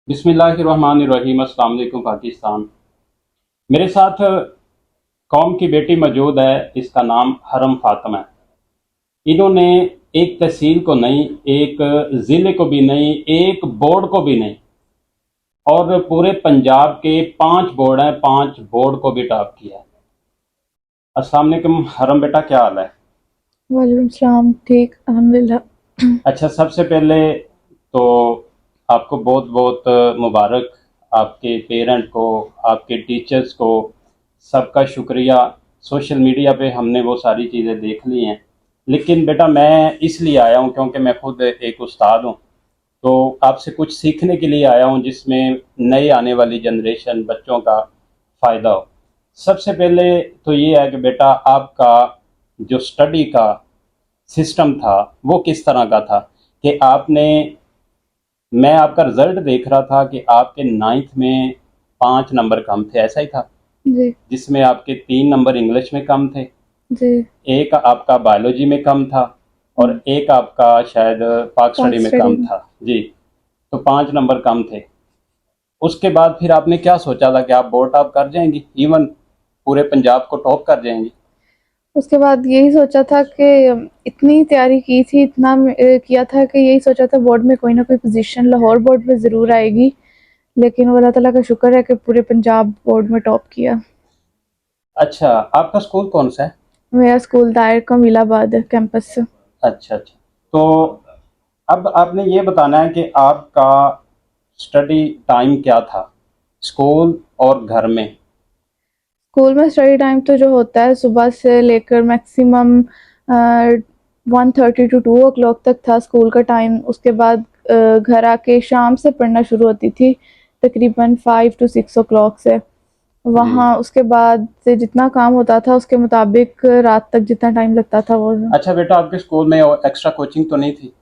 बिस्मिल्लाहिर्रहमानिर्रहीम। अस्सलाम वालेकुम पाकिस्तान। मेरे साथ कौम की बेटी मौजूद है, इसका नाम हरम फातिमा है। इन्होंने एक तहसील को नहीं, एक ज़िले को भी नहीं, एक बोर्ड को भी नहीं, और पूरे पंजाब के 5 बोर्ड हैं, 5 बोर्ड को भी टॉप किया है। अस्सलाम वालेकुम हरम बेटा, क्या हाल है? वालेकुम सलाम। ठीक, अल्हम्दुलिल्लाह। अच्छा, सबसे पहले तो आपको बहुत बहुत मुबारक। आपके पेरेंट को, आपके टीचर्स को, सबका शुक्रिया। सोशल मीडिया पे हमने वो सारी चीज़ें देख ली हैं, लेकिन बेटा मैं इसलिए आया हूँ क्योंकि मैं खुद एक उस्ताद हूँ। तो आपसे कुछ सीखने के लिए आया हूँ जिसमें नई आने वाली जनरेशन बच्चों का फ़ायदा हो। सबसे पहले तो ये है कि बेटा आपका जो स्टडी का सिस्टम था वो किस तरह का था कि आपने, मैं आपका रिजल्ट देख रहा था कि आपके 9th में 5 नंबर कम थे, ऐसा ही था? जी। जिसमें आपके 3 नंबर इंग्लिश में कम थे, जी। एक आपका बायोलॉजी में कम था, और एक आपका शायद पाक स्टडी पाक में स्टडी कम में। था। जी। तो 5 नंबर कम थे। उसके बाद फिर आपने क्या सोचा था कि आप बोर्ड टॉप कर जाएंगी, इवन पूरे पंजाब को टॉप कर जाएंगी? उसके बाद यही सोचा था कि इतनी तैयारी की थी, इतना किया था कि यही सोचा था बोर्ड में कोई ना कोई पोजीशन लाहौर बोर्ड में ज़रूर आएगी। लेकिन वो अल्लाह ताला का शुक्र है कि पूरे पंजाब बोर्ड में टॉप किया। अच्छा, आपका स्कूल कौन सा है? मेरा स्कूल दायर कमीलाबाद है, कैंपस से। अच्छा अच्छा। तो अब आपने ये बताना है कि आपका स्टडी टाइम क्या था, स्कूल और घर में? स्कूल में स्टडी टाइम तो जो होता है सुबह से लेकर मैक्सिमम 1:30 to 2 o'clock तक था स्कूल का टाइम। उसके बाद घर आके शाम से पढ़ना शुरू होती थी, तकरीबन 5 to 6 o'clock से। जी। वहाँ उसके बाद से जितना काम होता था उसके मुताबिक रात तक जितना टाइम लगता था वो। अच्छा बेटा, आपके स्कूल में एक्स्ट्रा कोचिंग तो नहीं थी?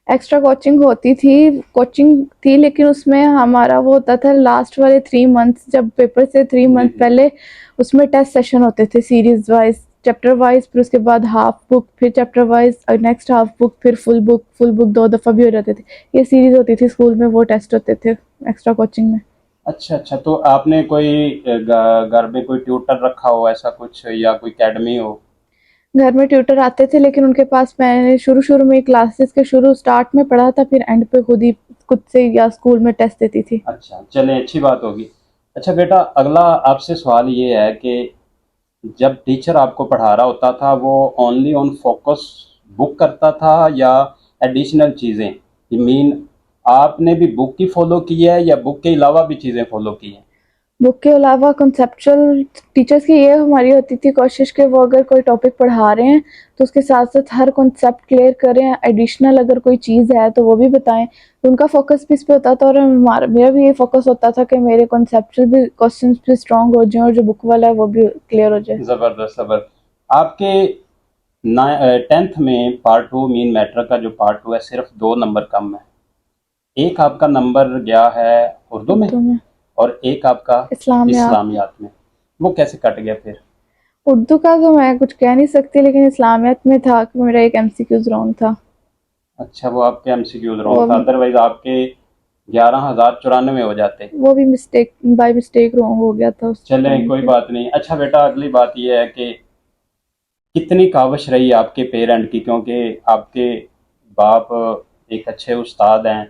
एक्स्ट्रा कोचिंग होती थी, कोचिंग थी, लेकिन उसमें हमारा वो होता था लास्ट वाले 3 मंथ्स, जब पेपर से 3 मंथ जी जी। पहले उसमें टेस्ट सेशन होते थे सीरीज वाइज, चैप्टर वाइज, फिर उसके बाद हाफ बुक, फिर chapter wise, next half book, फिर फुल बुक 2 दफ़ा भी हो जाते थे। ये सीरीज होती थी स्कूल में, वो टेस्ट होते थे एक्स्ट्रा कोचिंग में। अच्छा अच्छा। तो आपने कोई घर में कोई ट्यूटर रखा हो, ऐसा कुछ, या कोई एकेडमी हो? घर में ट्यूटर आते थे, लेकिन उनके पास मैंने शुरू शुरू में क्लासेस के शुरू स्टार्ट में पढ़ा था, फिर एंड पे खुद से या स्कूल में टेस्ट देती थी। अच्छा, चलें, अच्छी बात होगी। अच्छा बेटा, अगला आपसे सवाल ये है कि जब टीचर आपको पढ़ा रहा होता था वो ओनली ऑन फोकस बुक करता था या एडिशनल चीज़ें, मीन आपने भी बुक की फॉलो की है या बुक के अलावा भी चीज़ें फॉलो की हैं? बुक के अलावा कंसेप्चुअल टीचर्स की ये हमारी होती थी कोशिश कि वो अगर कोई टॉपिक पढ़ा रहे हैं तो उसके साथ साथ हर कॉन्सेप्ट क्लियर करें, एडिशनल अगर कोई चीज़ है तो वो भी बताएं। तो उनका फोकस भी इस पे होता था, और हमारा मेरा भी ये फोकस होता था कि मेरे कॉन्सेप्चुअल भी क्वेश्चंस भी स्ट्रांग हो जाएं और जो बुक वाला है वो भी क्लियर हो जाए। ज़बरदस्त ज़बरदस्त। आपके 10th में पार्ट 2 मीन मैटर का जो पार्ट 2 है, सिर्फ 2 नंबर कम है। एक आपका नंबर गया है उर्दू में, उर्दू में। और एक आपका इस्लामियात। इस्लामियात में। वो कैसे कट गया फिर? उर्दू का तो मैं कुछ कह नहीं सकती, लेकिन इस्लामियत में था कि मेरा एक एमसीक्यूज रॉन्ग था। अच्छा, वो आपके एमसीक्यूज वो रॉन्ग था, अदरवाइज आपके 11,094 हो जाते। वो भी मिस्टेक बाय मिस्टेक रॉन्ग हो गया था उस चलें, टाइम कोई पे। बात नहीं। अच्छा बेटा, अगली बात यह है कि कितनी काविश रही आपके पेरेंट की, क्योंकि आपके बाप एक अच्छे उस्ताद हैं,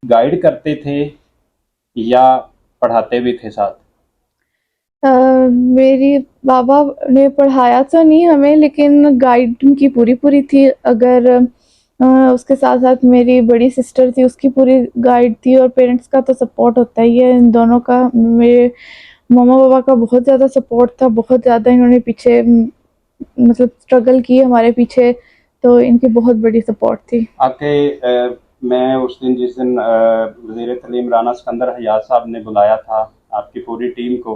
गाइड करते थे या पढ़ाते भी थे साथ? मेरी बाबा ने पढ़ाया तो नहीं हमें, लेकिन गाइड उनकी पूरी थी। अगर उसके साथ साथ मेरी बड़ी सिस्टर थी, उसकी पूरी गाइड थी, और पेरेंट्स का तो सपोर्ट होता ही है इन दोनों का। मेरे मम्मा पापा का बहुत ज़्यादा सपोर्ट था, बहुत ज़्यादा इन्होंने पीछे मतलब स्ट्रगल की हमारे पीछे, तो इनकी बहुत बड़ी सपोर्ट थी। आपके मैं उस दिन, जिस दिन वज़ीर तलीम राना सिकंदर हयात साहब ने बुलाया था आपकी पूरी टीम को,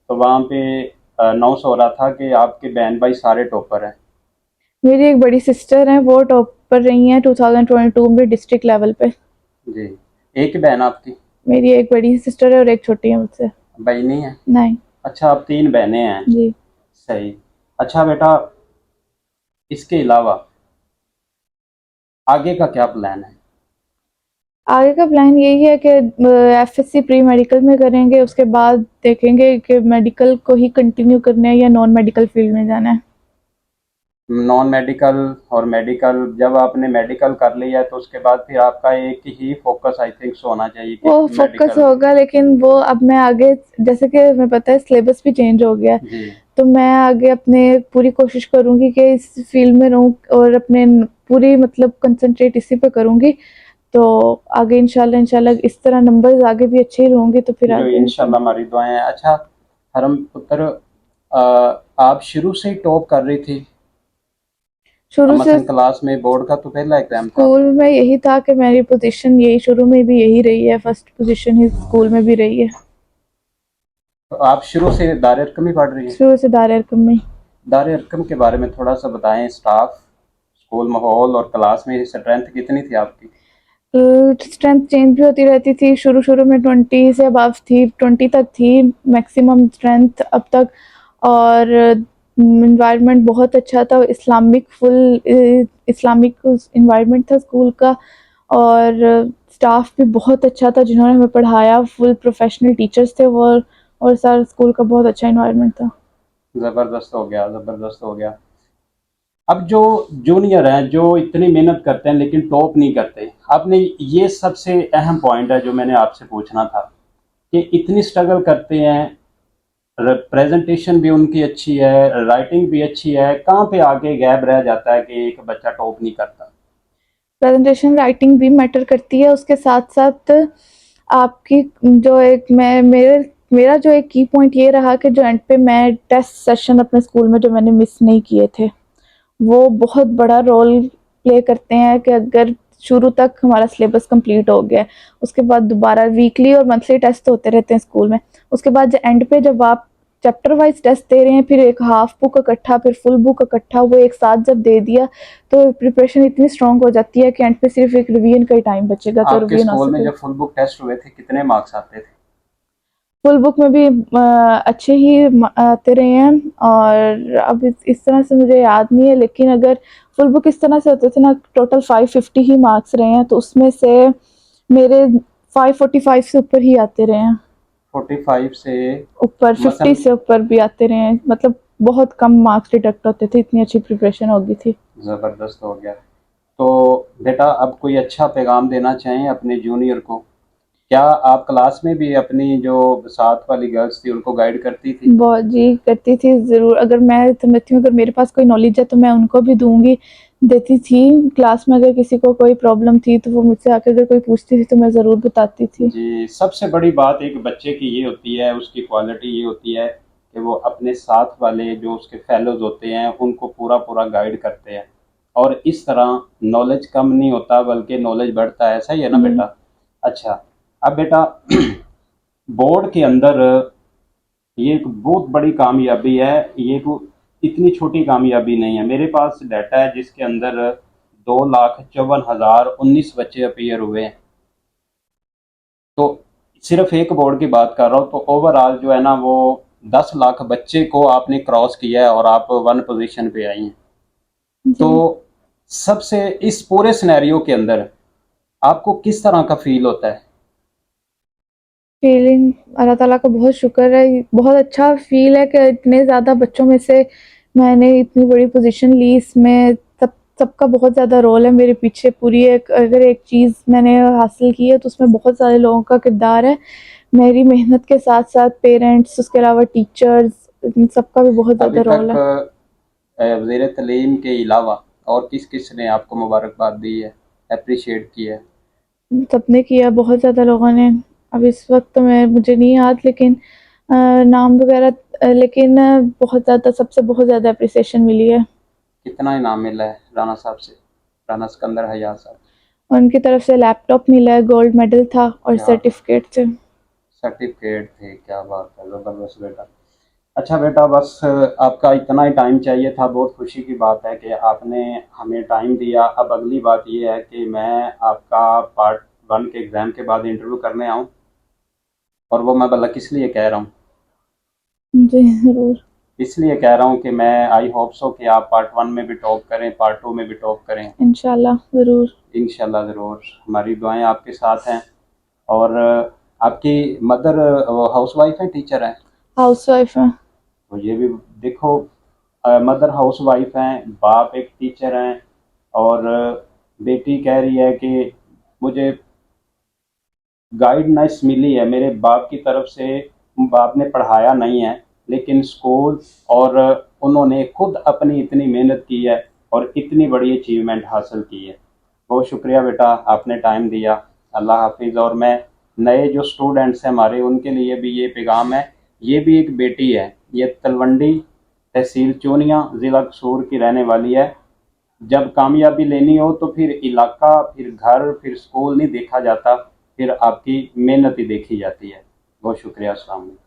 तो वहाँ पे अनाउंस हो रहा था कि आपके बहन भाई सारे टॉपर हैं। मेरी एक बड़ी सिस्टर हैं, वो टॉपर रही हैं 2022 में डिस्ट्रिक्ट लेवल पे। जी। एक ही बहन आपकी? मेरी एक बड़ी सिस्टर है और एक छोटी है मुझसे। भाई नहीं है? नहीं। अच्छा, आप 3 बहनें हैं। जी। सही। अच्छा बेटा, इसके अलावा आगे का क्या प्लान है? आगे का प्लान यही है कि एफएससी प्री मेडिकल में करेंगे, उसके बाद देखेंगे कि मेडिकल को ही कंटिन्यू करना है या नॉन मेडिकल फील्ड में जाना है। नॉन मेडिकल और मेडिकल, जब आपने मेडिकल कर लिया है तो उसके बाद फिर आपका एक ही फोकस आई थिंक सो होना चाहिए कि वो फोकस मेडिकल। होगा, लेकिन वो अब मैं आगे, जैसे कि हमें पता है सिलेबस भी चेंज हो गया है, जी। तो मैं आगे अपने पूरी कोशिश करूंगी कि इस फील्ड में रहूं और अपने पूरी मतलब कंसंट्रेट इसी पे करूंगी। तो आगे इंशाल्लाह इंशाल्लाह इस तरह नंबर्स आगे भी अच्छे ही रहूंगी, तो फिर जो आगे इंशाल्लाह हमारी दुआएं हैं। अच्छा हरम पुत्र, आप शुरू से ही टॉप कर रही थी? अब शुरू से मसलन क्लास में बोर्ड का तो पहला एग्जाम था। स्कूल में यही था कि मेरी पोजीशन यही शुरू में भी यही रही है, फर्स्ट पोजीशन ही स्कूल में भी रही है। तो आप शुरू से दार अरकम ही पढ़ रही हैं? शुरू से दायरा अरकम में। दार अरकम के बारे में थोड़ा सा बताएं, स्टाफ, स्कूल माहौल और क्लास में स्ट्रेंथ कितनी थी आपकी? स्ट्रेंथ चेंज भी होती रहती थी, शुरू शुरू में 20 से अबव थी, 20 तक थी मैक्सिमम स्ट्रेंथ अब तक। और इन्वायरमेंट बहुत अच्छा था, इस्लामिक फुल इस्लामिक इन्वायरमेंट था स्कूल का। और स्टाफ भी बहुत अच्छा था जिन्होंने हमें पढ़ाया, फुल प्रोफेशनल टीचर्स थे वो। और सर स्कूल का बहुत अच्छा इन्वायरमेंट था। ज़बरदस्त हो गया, ज़बरदस्त हो गया। अब जो जूनियर हैं जो इतनी मेहनत करते हैं लेकिन टॉप नहीं करते, आपने ये सबसे अहम पॉइंट है जो मैंने आपसे पूछना था कि इतनी स्ट्रगल करते हैं, प्रेजेंटेशन भी उनकी अच्छी है, राइटिंग भी अच्छी है, कहाँ पे आगे गैप रह जाता है कि एक बच्चा टॉप नहीं करता? प्रेजेंटेशन राइटिंग भी मैटर करती है, उसके साथ साथ आपकी जो एक मैं मेरे मेरा जो एक की पॉइंट ये रहा कि जो एंड पे मैं टेस्ट सेशन अपने स्कूल में जो मैंने मिस नहीं किए थे, वो बहुत बड़ा रोल प्ले करते हैं कि अगर शुरू तक हमारा सिलेबस कंप्लीट हो गया, उसके बाद दोबारा वीकली और मंथली टेस्ट होते रहते हैं स्कूल में। उसके बाद जो एंड पे जब आप चैप्टर वाइज टेस्ट दे रहे हैं, फिर एक हाफ बुक इकट्ठा, फिर फुल बुक इकट्ठा, वो एक साथ जब दे दिया तो प्रिपरेशन इतनी स्ट्रांग हो जाती है कि एंड पे सिर्फ एक रिवीजन का ही टाइम बचेगा तो आपके रिवीजन हो स्कूल में सके। जब फुल बुक टेस्ट हुए थे कितने मार्क्स आते थे? फुल बुक में भी अच्छे ही आते रहे हैं। और अब इस तरह से मुझे याद नहीं है, लेकिन अगर फुल बुक इस तरह से होते थे ना, टोटल 550 ही मार्क्स रहे हैं, तो उसमें से मेरे 545 से ऊपर ही आते रहे हैं। 45 से? ऊपर 50 मसल से ऊपर भी आते रहे हैं, मतलब बहुत कम मार्क्स डिडक्ट होते थे, इतनी अच्छी प्रिपरेशन हो गई थी। ज़बरदस्त हो गया। तो बेटा अब कोई अच्छा पैगाम देना चाहें अपने जूनियर को? क्या आप क्लास में भी अपनी जो साथ वाली गर्ल्स थी उनको गाइड करती थी? बहुत जी करती थी ज़रूर, अगर मैं समझती हूँ अगर मेरे पास कोई नॉलेज है तो मैं उनको भी दूंगी, देती थी। क्लास में अगर किसी को कोई प्रॉब्लम थी तो वो मुझसे आके अगर कोई पूछती थी तो मैं ज़रूर बताती थी। जी, सबसे बड़ी बात एक बच्चे की ये होती है, उसकी क्वालिटी ये होती है कि वो अपने साथ वाले जो उसके फेलोज़ होते हैं उनको पूरा-पूरा गाइड करते हैं, और इस तरह नॉलेज कम नहीं होता बल्कि नॉलेज बढ़ता है। सही है ना जी। बेटा? अच्छा, अब बेटा बोर्ड के अंदर ये एक बहुत बड़ी कामयाबी है, ये कोई इतनी छोटी कामयाबी नहीं है। मेरे पास डाटा है जिसके अंदर 2,54,019 बच्चे अपीयर हुए हैं। तो सिर्फ एक बोर्ड की बात कर रहा हूँ, तो ओवरऑल जो है ना वो 10 लाख बच्चे को आपने क्रॉस किया है और आप वन पोजीशन पे आई हैं। तो जी। सबसे इस पूरे सिनेरियो के अंदर आपको किस तरह का फील होता है? फीलिंग अल्लाह ताला का बहुत शुक्र है, बहुत अच्छा फील है कि इतने ज़्यादा बच्चों में से मैंने इतनी बड़ी पोजीशन ली। इसमें सबका बहुत ज़्यादा रोल है मेरे पीछे। पूरी एक अगर एक चीज़ मैंने हासिल की है तो उसमें बहुत सारे लोगों का किरदार है। मेरी मेहनत के साथ साथ पेरेंट्स, उसके अलावा टीचर्स, इन सबका भी बहुत अभी ज़्यादा रोल तक है। वज़ीर तलीम के अलावा और किस किस ने आपको मुबारकबाद दी है, अप्रिशिएट किया है? सबने किया, बहुत ज़्यादा लोगों ने। अब इस वक्त तो मैं मुझे नहीं याद, लेकिन नाम वगैरह, लेकिन बहुत ज़्यादा, सबसे बहुत ज़्यादा अप्रिसिएशन मिली है। कितना इनाम मिला है राना साहब से, राना सिकंदर हयात साहब? उनकी तरफ से लैपटॉप मिला है, गोल्ड मेडल था और क्या सर्टिफिकेट थे। सर्टिफिकेट थे, क्या बात है, ज़बरदस्त बेटा। अच्छा बेटा, बस आपका इतना ही टाइम चाहिए था। बहुत खुशी की बात है कि आपने हमें टाइम दिया। अब अगली बात ये है कि मैं आपका पार्ट 1 के एग्ज़ाम के बाद इंटरव्यू करने आऊँ, और वो मैं भला किस लिए कह रहा हूँ? जी ज़रूर। इसलिए कह रहा हूँ कि मैं आई होप सो कि आप पार्ट 1 में भी टॉप करें, पार्ट 2 में भी टॉप करें। इंशाल्लाह ज़रूर। इंशाल्लाह ज़रूर, हमारी दुआएं आपके साथ हैं। और आपकी मदर हाउस वाइफ हैं, टीचर हैं? हाउस वाइफ है। तो ये भी देखो, मदर हाउस वाइफ हैं, बाप एक टीचर हैं, और बेटी कह रही है कि मुझे गाइडेंस मिली है मेरे बाप की तरफ से। बाप ने पढ़ाया नहीं है, लेकिन स्कूल और उन्होंने खुद अपनी इतनी मेहनत की है और इतनी बड़ी अचीवमेंट हासिल की है। बहुत शुक्रिया बेटा, आपने टाइम दिया। अल्लाह हाफिज़। और मैं नए जो स्टूडेंट्स हैं हमारे, उनके लिए भी ये पैगाम है, ये भी एक बेटी है, ये तलवंडी तहसील चूनिया ज़िला कसूर की रहने वाली है। जब कामयाबी लेनी हो तो फिर इलाका, फिर घर, फिर स्कूल नहीं देखा जाता, फिर आपकी मेहनत ही देखी जाती है। बहुत शुक्रिया। अस्सलाम वालेकुम।